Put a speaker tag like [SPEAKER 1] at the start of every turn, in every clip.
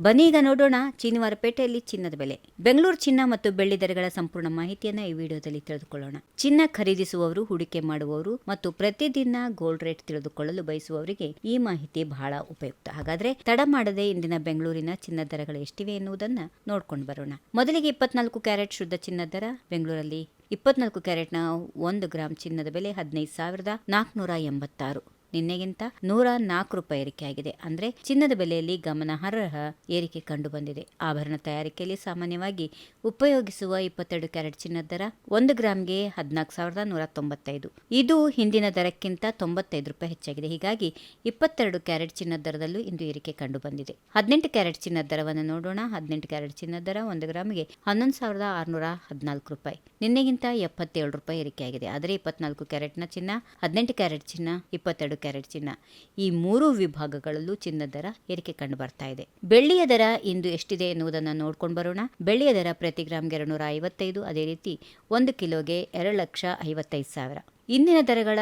[SPEAKER 1] ಬನ್ನಿ ಈಗ ನೋಡೋಣ ಶನಿವಾರಪೇಟೆಯಲ್ಲಿ ಚಿನ್ನದ ಬೆಲೆ. ಬೆಂಗಳೂರು ಚಿನ್ನ ಮತ್ತು ಬೆಳ್ಳಿ ದರಗಳ ಸಂಪೂರ್ಣ ಮಾಹಿತಿಯನ್ನ ಈ ವಿಡಿಯೋದಲ್ಲಿ ತಿಳಿದುಕೊಳ್ಳೋಣ. ಚಿನ್ನ ಖರೀದಿಸುವವರು, ಹೂಡಿಕೆ ಮಾಡುವವರು ಮತ್ತು ಪ್ರತಿದಿನ ಗೋಲ್ಡ್ ರೇಟ್ ತಿಳಿದುಕೊಳ್ಳಲು ಬಯಸುವವರಿಗೆ ಈ ಮಾಹಿತಿ ಬಹಳ ಉಪಯುಕ್ತ. ಹಾಗಾದ್ರೆ ತಡ ಮಾಡದೆ ಇಂದಿನ ಬೆಂಗಳೂರಿನ ಚಿನ್ನದ ದರಗಳು ಎಷ್ಟಿವೆ ಎನ್ನುವುದನ್ನ ನೋಡ್ಕೊಂಡು ಬರೋಣ. ಮೊದಲಿಗೆ 24 ಕ್ಯಾರೆಟ್ ಶುದ್ಧ ಚಿನ್ನದ ದರ. ಬೆಂಗಳೂರಲ್ಲಿ 24 ಕ್ಯಾರೆಟ್ನ 1 ಗ್ರಾಂ ಚಿನ್ನದ ಬೆಲೆ 15,486. ನಿನ್ನೆಗಿಂತ 104 ರೂಪಾಯಿ ಏರಿಕೆಯಾಗಿದೆ. ಅಂದ್ರೆ ಚಿನ್ನದ ಬೆಲೆಯಲ್ಲಿ ಗಮನಾರ್ಹ ಏರಿಕೆ ಕಂಡು ಬಂದಿದೆ. ಆಭರಣ ತಯಾರಿಕೆಯಲ್ಲಿ ಸಾಮಾನ್ಯವಾಗಿ ಉಪಯೋಗಿಸುವ 22 ಕ್ಯಾರೆಟ್ ಚಿನ್ನದ ದರ 1 ಗ್ರಾಂಗೆ 14,195. ಇದು ಹಿಂದಿನ ದರಕ್ಕಿಂತ 95 ರೂಪಾಯಿ ಹೆಚ್ಚಾಗಿದೆ. ಹೀಗಾಗಿ 22 ಕ್ಯಾರೆಟ್ ಚಿನ್ನದ ದರದಲ್ಲೂ ಇಂದು ಏರಿಕೆ ಕಂಡು ಬಂದಿದೆ. 18 ಕ್ಯಾರೆಟ್ ಚಿನ್ನದ ದರವನ್ನು ನೋಡೋಣ. 18 ಕ್ಯಾರೆಟ್ ಚಿನ್ನದ ದರ 1 ಗ್ರಾಂಗೆ 11,614 ರೂಪಾಯಿ. ನಿನ್ನೆಗಿಂತ 77 ರೂಪಾಯಿ ಏರಿಕೆಯಾಗಿದೆ. ಆದರೆ 24 ಕ್ಯಾರೆಟ್ನ ಚಿನ್ನ, 18 ಕ್ಯಾರೆಟ್ ಚಿನ್ನ, 22 ಕ್ಯಾರೆಟ್ ಚಿನ್ನ ಈ 3 ವಿಭಾಗಗಳಲ್ಲೂ ಚಿನ್ನದ ದರ ಏರಿಕೆ ಕಂಡು ಬರ್ತಾ ಇದೆ. ಬೆಳ್ಳಿಯ ದರ ಇಂದು ಎಷ್ಟಿದೆ ಎನ್ನುವುದನ್ನು ನೋಡ್ಕೊಂಡು ಬರೋಣ. ಬೆಳ್ಳಿಯ ದರ ಪ್ರತಿ ಗ್ರಾಮ್ಗೆ 255. ಅದೇ ರೀತಿ 1 ಕಿಲೋಗೆ 2,55,000. ಇಂದಿನ ದರಗಳ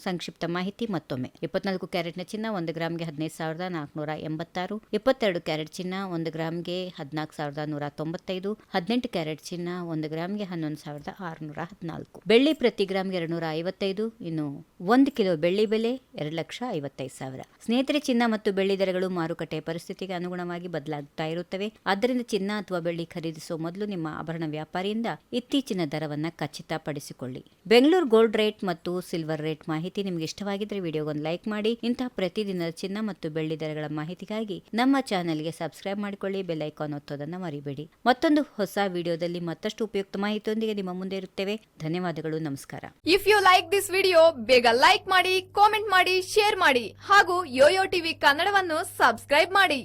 [SPEAKER 1] ಸಂಕ್ಷಿಪ್ತ ಮಾಹಿತಿ ಮತ್ತೊಮ್ಮೆ. 24 ಕ್ಯಾರೆಟ್ನ ಚಿನ್ನ 1 ಗ್ರಾಂಗೆ 15,486. 22 ಕ್ಯಾರೆಟ್ ಚಿನ್ನ 1 ಗ್ರಾಂಗೆ 14,195. 18 ಕ್ಯಾರೆಟ್ ಚಿನ್ನ 1 ಗ್ರಾಂಗೆ 11,614. ಬೆಳ್ಳಿ ಪ್ರತಿ ಗ್ರಾಂಗೆ 255. ಇನ್ನು 1 ಕಿಲೋ ಬೆಳ್ಳಿ ಬೆಲೆ 2,55,000. ಸ್ನೇಹಿತರೆ, ಚಿನ್ನ ಮತ್ತು ಬೆಳ್ಳಿ ದರಗಳು ಮಾರುಕಟ್ಟೆಯ ಪರಿಸ್ಥಿತಿಗೆ ಅನುಗುಣವಾಗಿ ಬದಲಾಗ್ತಾ ಇರುತ್ತವೆ. ಆದ್ದರಿಂದ ಚಿನ್ನ ಅಥವಾ ಬೆಳ್ಳಿ ಖರೀದಿಸುವ ಮೊದಲು ನಿಮ್ಮ ಆಭರಣ ವ್ಯಾಪಾರಿಯಿಂದ ಇತ್ತೀಚಿನ ದರವನ್ನ ಖಚಿತಪಡಿಸಿಕೊಳ್ಳಿ. ಬೆಂಗಳೂರು ಗೋಲ್ಡ್ ರೇಟ್ ಮತ್ತು ಸಿಲ್ವರ್ ರೇಟ್ ಮಾಹಿತಿ ನಿಮಗೆ ಇಷ್ಟವಾಗಿದ್ರೆ ವಿಡಿಯೋಗೊಂದು ಲೈಕ್ ಮಾಡಿ. ಇಂತಹ ಪ್ರತಿದಿನದ ಚಿನ್ನ ಮತ್ತು ಬೆಳ್ಳಿ ದರಗಳ ಮಾಹಿತಿಗಾಗಿ ನಮ್ಮ ಚಾನೆಲ್ಗೆ ಸಬ್ಸ್ಕ್ರೈಬ್ ಮಾಡಿಕೊಳ್ಳಿ. ಬೆಲ್ ಐಕಾನ್ ಒತ್ತೋದನ್ನ ಮರಿಬೇಡಿ. ಮತ್ತೊಂದು ಹೊಸ ವಿಡಿಯೋದಲ್ಲಿ ಮತ್ತಷ್ಟು ಉಪಯುಕ್ತ ಮಾಹಿತಿಯೊಂದಿಗೆ ನಿಮ್ಮ ಮುಂದೆ ಇರುತ್ತೇವೆ. ಧನ್ಯವಾದಗಳು, ನಮಸ್ಕಾರ.
[SPEAKER 2] If you like this video, ಬೇಗ ಲೈಕ್ ಮಾಡಿ, ಕಾಮೆಂಟ್ ಮಾಡಿ, ಶೇರ್ ಮಾಡಿ ಹಾಗೂ ಯೋಯೋ ಟಿವಿ ಕನ್ನಡವನ್ನು ಸಬ್ಸ್ಕ್ರೈಬ್ ಮಾಡಿ.